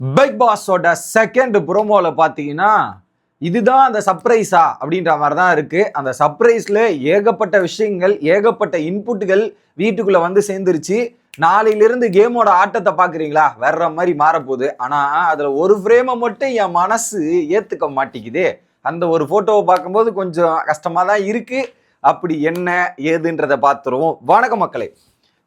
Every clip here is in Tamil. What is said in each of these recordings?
பிக் பாஸோட செகண்ட் ப்ரோமோல பார்த்தீங்கன்னா இதுதான் அந்த சர்ப்ரைஸா அப்படின்ற மாதிரி தான் இருக்கு. அந்த சர்ப்ரைஸ்ல ஏகப்பட்ட விஷயங்கள், ஏகப்பட்ட இன்புட்டுகள் வீட்டுக்குள்ள வந்து சேர்ந்துருச்சு. நாளையிலிருந்து கேமோட ஆட்டத்தை பாக்குறீங்களா, வேற மாதிரி மாறப்போகுது. ஆனா அதுல ஒரு ஃப்ரேமை மட்டும் என் மனசு ஏத்துக்க மாட்டேங்குது. அந்த ஒரு போட்டோவை பார்க்கும்போது கொஞ்சம் கஷ்டமா தான் இருக்கு. அப்படி என்ன ஏதுன்றதை பார்த்துருவோம். வணக்கம் மக்களே,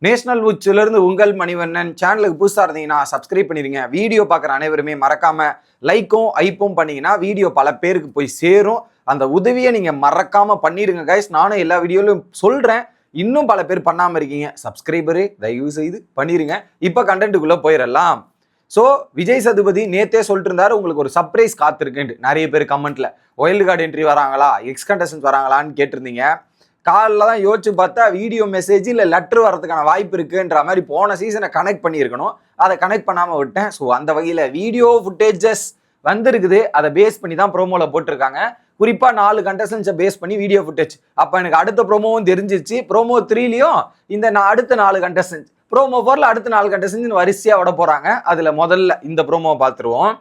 நேஷனல் உச்சிலிருந்து உங்கள் மணிவண்ணன். சேனலுக்கு புதுசாக இருந்தீங்கன்னா சப்ஸ்கிரைப் பண்ணிடுங்க. வீடியோ பார்க்குற அனைவருமே மறக்காம லைக்கும் ஐப்பும் பண்ணீங்கன்னா வீடியோ பல பேருக்கு போய் சேரும். அந்த உதவியை நீங்கள் மறக்காம பண்ணிடுங்க கைஸ். நானும் எல்லா வீடியோலையும் சொல்கிறேன், இன்னும் பல பேர் பண்ணாமல் இருக்கீங்க. சப்ஸ்கிரைபரு தயவு செய்து பண்ணிடுங்க. இப்போ கண்டென்ட்டுக்குள்ளே போயிடலாம். ஸோ விஜய் சதுபதி நேத்தே சொல்லிட்டு இருந்தாரு, உங்களுக்கு ஒரு சர்ப்ரைஸ் காத்திருக்குன்ட்டு. நிறைய பேர் கமெண்ட்ல ஒயில்டு கார்டு என்ட்ரி வராங்களா, எக்ஸ் கண்டஸ்டன்ஸ் வராங்களான்னு கேட்டிருந்தீங்க. காலில் தான் யோசிச்சு பார்த்தா வீடியோ மெசேஜ் இல்லை லெட்டர் வரதுக்கான வாய்ப்பு இருக்குன்ற மாதிரி போன சீசனை கனெக்ட் பண்ணியிருக்கணும். அதை கனெக்ட் பண்ணாமல் விட்டேன். ஸோ அந்த வகையில் வீடியோ ஃபுட்டேஜஸ் வந்திருக்குது. அதை பேஸ் பண்ணி தான் ப்ரோமோவில் போட்டிருக்காங்க. குறிப்பாக 4 கண்டஸ்டன்ஸை பேஸ் பண்ணி வீடியோ ஃபுட்டேஜ். அப்போ எனக்கு அடுத்த ப்ரோமோவும் தெரிஞ்சிச்சு. ப்ரோமோ 3லையும் இந்த அடுத்த 4 கண்டஸ்டன்ஸ், ப்ரோமோ 4ல அடுத்த 4 கண்டஸ்டன்ஸ் வரிசையாக விட போகிறாங்க. அதில் முதல்ல இந்த ப்ரோமோவை பார்த்துருவோம்.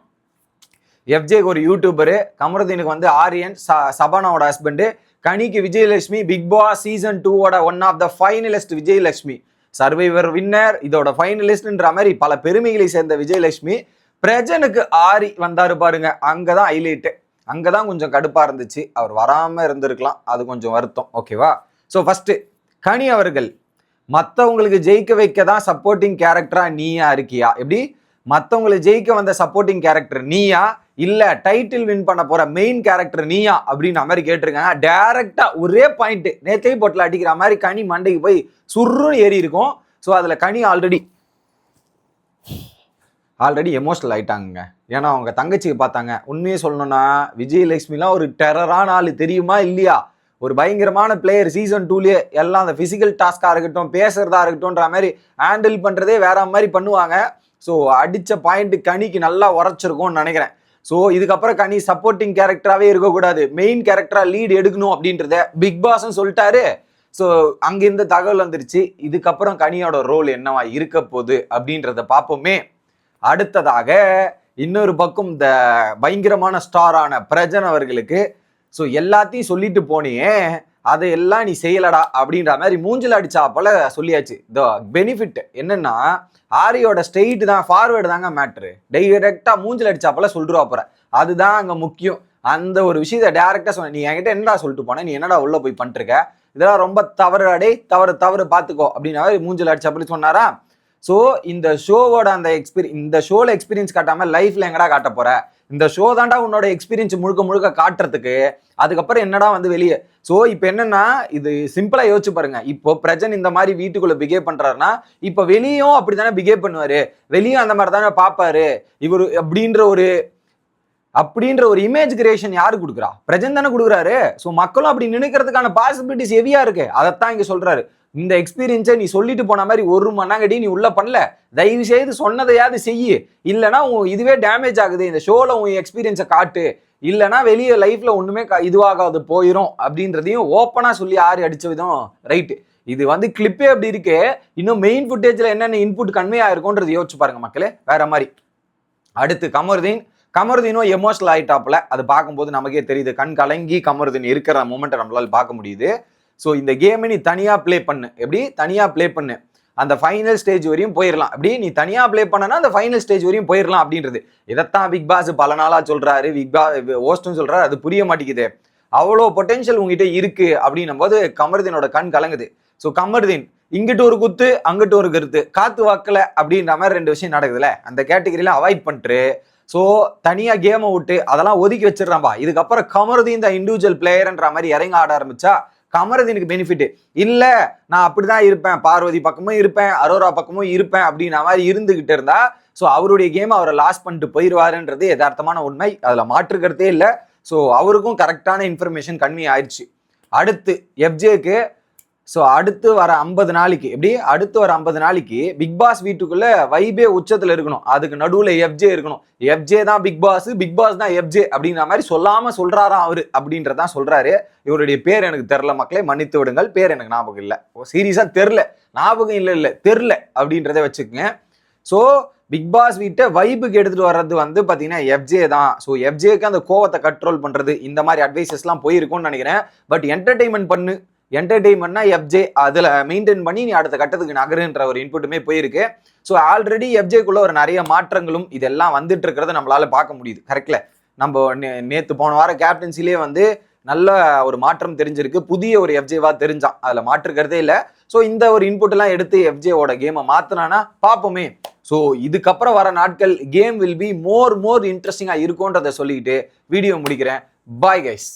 எஃப்ஜேக்கு ஒரு யூடியூபரு, கமருதீனுக்கு வந்து ஆரியன், சபானாவோட ஹஸ்பண்டு, கனிக்கு விஜயலட்சுமி, பிக் பாஸ் சீசன் 2ஓட one of the finalist Vijayalakshmi, survivor winner, இதோட ஃபைனலிஸ்ட்ன்ற மாதிரி பல பெருமைகளை சேர்ந்த விஜயலட்சுமி. பிரஜனுக்கு ஆரி வந்தாரு பாருங்க, அங்கதான் ஹைலைட்டு. அங்கதான் கொஞ்சம் கடுப்பா இருந்துச்சு. அவர் வராம இருந்திருக்கலாம், அது கொஞ்சம் வருத்தம். ஓகேவா? ஸோ ஃபர்ஸ்ட் கனி அவர்கள், மற்றவங்களுக்கு ஜெயிக்க வைக்க தான் சப்போர்ட்டிங் கேரக்டரா நீயா இருக்கியா? எப்படி மற்றவங்களை ஜெயிக்க வந்த சப்போர்ட்டிங் கேரக்டர் நீயா, இல்ல டைட்டில் வின் பண்ண போற மெயின் கேரக்டர் நீயா அப்படின்னு மாதிரி கேட்டிருக்காங்க. டைரக்டா ஒரே பாயிண்ட் நேத்தையும் போட்டில் அடிக்கிற மாதிரி கனி மண்டைக்கு போய் சுருன்னு ஏறி இருக்கும். ஸோ அதுல கனி ஆல்ரெடி எமோஷனல் ஆயிட்டாங்க. ஏன்னா அவங்க தங்கச்சிக்கு பார்த்தாங்க. உண்மையே சொல்லணும்னா விஜயலட்சுமிலாம் ஒரு டெரரான ஆள், தெரியுமா இல்லையா? ஒரு பயங்கரமான பிளேயர். சீசன் 2லயே எல்லாம் அந்த பிசிக்கல் டாஸ்கா இருக்கட்டும், பேசுறதா இருக்கட்டும்ன்ற மாதிரி ஹேண்டில் பண்றதே வேற மாதிரி பண்ணுவாங்க. ஸோ அடிச்ச பாயிண்ட் கனிக்கு நல்லா உரைச்சிருக்கும்னு நினைக்கிறேன். ஸோ இதுக்கப்புறம் கனி சப்போர்ட்டிங் கேரக்டராகவே இருக்கக்கூடாது, மெயின் கேரக்டரா லீட் எடுக்கணும் அப்படின்றத பிக் பாஸ்ன்னு சொல்லிட்டாரு. ஸோ அங்கிருந்து தகவல் வந்துருச்சு. இதுக்கப்புறம் கனியோட ரோல் என்னவா இருக்க போகுது அப்படின்றத பார்ப்போமே. அடுத்ததாக இன்னொரு பக்கம் இந்த பயங்கரமான ஸ்டாரான பிரஜன் அவர்களுக்கு, ஸோ எல்லாத்தையும் சொல்லிட்டு போனியே, அதையெல்லாம் நீ செய்யலடா அப்படின்ற மாதிரி மூஞ்சில் அடிச்சாப்போல சொல்லியாச்சு. த பெனிஃபிட் என்னன்னா, ஆரியோட ஸ்ட்ரெயிட் தான், ஃபார்வேர்டு தாங்க மேட்ரு. டைரக்டா மூஞ்சில் அடிச்சாப்போல சொல்லிடுவா போற, அதுதான் அங்க முக்கியம். அந்த ஒரு விஷயத்த டைரக்டா சொன்ன. நீ என்கிட்ட என்னடா சொல்லிட்டு போன, நீ என்னடா உள்ள போய் பண்ணிருக்க, இதெல்லாம் ரொம்ப தவறு அடே, தவறு பார்த்துக்கோ அப்படின்னா மூஞ்சில் அடிச்சாப்போல சொன்னாரா. ஸோ இந்த ஷோவோட அந்த இந்த ஷோல எக்ஸ்பீரியன்ஸ் காட்டாம லைஃப்ல எங்கடா காட்ட போற? இந்த ஷோ தாண்டா உன்னோட எக்ஸ்பீரியன்ஸ் முழுக்க காட்டுறதுக்கு. அதுக்கப்புறம் என்னடா வந்து வெளியே. ஸோ இப்போ என்னன்னா, இது சிம்பிளா யோசிச்சு பாருங்க. இப்போ பிரஜன் இந்த மாதிரி வீட்டுக்குள்ள பிகேவ் பண்றாருன்னா, இப்போ வெளியும் அப்படித்தானே பிகேவ் பண்ணுவாரு, வெளியும் அந்த மாதிரி தானே பாப்பாரு இவரு அப்படின்ற ஒரு இமேஜ் கிரியேஷன் யாரு கொடுக்குறா? பிரஜன் தானே கொடுக்குறாரு. ஸோ மக்களும் அப்படி நினைக்கிறதுக்கான பாசிபிலிட்டிஸ் ஹெவியா இருக்கு. அதைத்தான் இங்க சொல்றாரு. இந்த எக்ஸ்பீரியன்ஸை நீ சொல்லிட்டு போன மாதிரி 1 மண்ணாங்கடி நீ உள்ள பண்ணல, தயவு செய்து சொன்னதையாவது செய்யு. இல்லைன்னா இதுவே டேமேஜ் ஆகுது, இந்த ஷோல உன் எக்ஸ்பீரியன்ஸை காட்டு, இல்லைன்னா வெளியே லைஃப்ல ஒண்ணுமே இதுவாகாது போயிடும் அப்படின்றதையும் ஓப்பனா சொல்லி ஆறு அடிச்ச விதம் ரைட்டு. இது வந்து கிளிப்பே அப்படி இருக்கு. இன்னும் மெயின் ஃபுட்டேஜ்ல என்னென்ன இன்புட் கன்வே ஆயிருக்கும்ன்றது யோசிச்சு பாருங்க மக்களே, வேற மாதிரி. அடுத்து கமருதீனும் எமோஷனல் ஆயிட்டாப்புல. அது பார்க்கும்போது நமக்கே தெரியுது, கண் கலங்கி கமருதீன் இருக்கிற மூமெண்ட்டை நம்மளால பார்க்க முடியுது. ஸோ இந்த கேமை நீ தனியா பிளே பண்ணு. எப்படி தனியா பிளே பண்ணு, அந்த ஃபைனல் ஸ்டேஜ் வரையும் போயிடலாம். அப்படி நீ தனியா பிளே பண்ணனா அந்த ஃபைனல் ஸ்டேஜ் வரையும் போயிடலாம் அப்படின்றது. இதைத்தான் பிக் பாஸ் பல நாளா சொல்றாரு, பிக் பாஸ் ஹோஸ்ட்டும் சொல்றாரு. அது புரிய மாட்டேங்குது. அவ்வளோ பொட்டென்ஷியல் உங்ககிட்ட இருக்கு அப்படின்னும் போது கமருதீனோட கண் கலங்குது. ஸோ கமருதீன் இங்கிட்டு ஒரு குத்து, அங்கிட்டு ஒரு கருத்து, காத்து வாக்கல அப்படின்ற மாதிரி 2 விஷயம் நடக்குதுல்ல, அந்த கேட்டகரியில அவாய்ட் பண்ணிட்டு ஸோ தனியா கேமை விட்டு அதெல்லாம் ஒதுக்கி வச்சிடறான்பா. இதுக்கப்புறம் கமருதீன் தான் இண்டிவிஜுவல் பிளேயர்ன்ற மாதிரி இறங்க ஆட ஆரம்பிச்சா கமருதீனுக்கு பெனிஃபிட் இல்ல. நான் அப்படிதான் இருப்பேன், பார்வதி பக்கமும் இருப்பேன், அரோரா பக்கமும் இருப்பேன் அப்படின்ற மாதிரி இருந்துகிட்டு இருந்தா ஸோ அவருடைய கேம் அவரை லாஸ் பண்ணிட்டு போயிடுவாருன்றது யதார்த்தமான உண்மை. அதுல மாற்றுக்கிறதே இல்லை. ஸோ அவருக்கும் கரெக்டான இன்ஃபர்மேஷன் கன்வே ஆயிடுச்சு. அடுத்து எஃப்ஜேக்கு, ஸோ அடுத்து வர 50 நாளைக்கு அடுத்து வர 50 நாளைக்கு பிக் பாஸ் வீட்டுக்குள்ள வைபே உச்சத்துல இருக்கணும். அதுக்கு நடுவுல எஃப்ஜே இருக்கணும். எஃப்ஜே தான் பிக் பாஸ், பிக் பாஸ் தான் எஃப்ஜே அப்படின்ற மாதிரி சொல்லாம சொல்றாராம் அவரு அப்படின்றதான் சொல்றாரு. இவருடைய பேர் எனக்கு தெரில மக்களே, மன்னித்து விடுங்கள். பேர் எனக்கு ஞாபகம் இல்லை, சீரியஸா தெரில, ஞாபகம் இல்லை தெரில அப்படின்றத வச்சுக்கோங்க. ஸோ பிக் பாஸ் வீட்டை வைபுக்கு எடுத்துட்டு வர்றது வந்து பாத்தீங்கன்னா எஃப்ஜே தான். ஸோ எஃப்ஜேக்கு அந்த கோவத்தை கண்ட்ரோல் பண்றது இந்த மாதிரி அட்வைசஸ்லாம் போயிருக்கும்னு நினைக்கிறேன். பட் என்டர்டைன்மெண்ட்னா எஃப்ஜே அதில் மெயின்டைன் பண்ணி நீ அடுத்த கட்டத்துக்கு நகருன்ற ஒரு இன்புட்டுமே போயிருக்கு. ஸோ ஆல்ரெடி எஃப்ஜேக்குள்ள ஒரு நிறைய மாற்றங்களும் இதெல்லாம் வந்துட்டு இருக்கிறத நம்மளால பார்க்க முடியுது. கரெக்ட்ல நம்ம நேற்று போன வாரம் கேப்டன்சிலே வந்து நல்ல ஒரு மாற்றம் தெரிஞ்சிருக்கு. புதிய ஒரு எஃப்ஜேவா தெரிஞ்சான், அதுல மாற்றுக்கிறதே இல்லை. ஸோ இந்த ஒரு இன்புட் எல்லாம் எடுத்து எஃப்ஜேவோட கேமை மாத்தினானா பார்ப்போமே. ஸோ இதுக்கப்புறம் வர நாட்கள் கேம் வில் பி மோர் இன்ட்ரெஸ்டிங்கா இருக்கும்ன்றதை சொல்லிக்கிட்டு வீடியோ முடிக்கிறேன். Bye guys.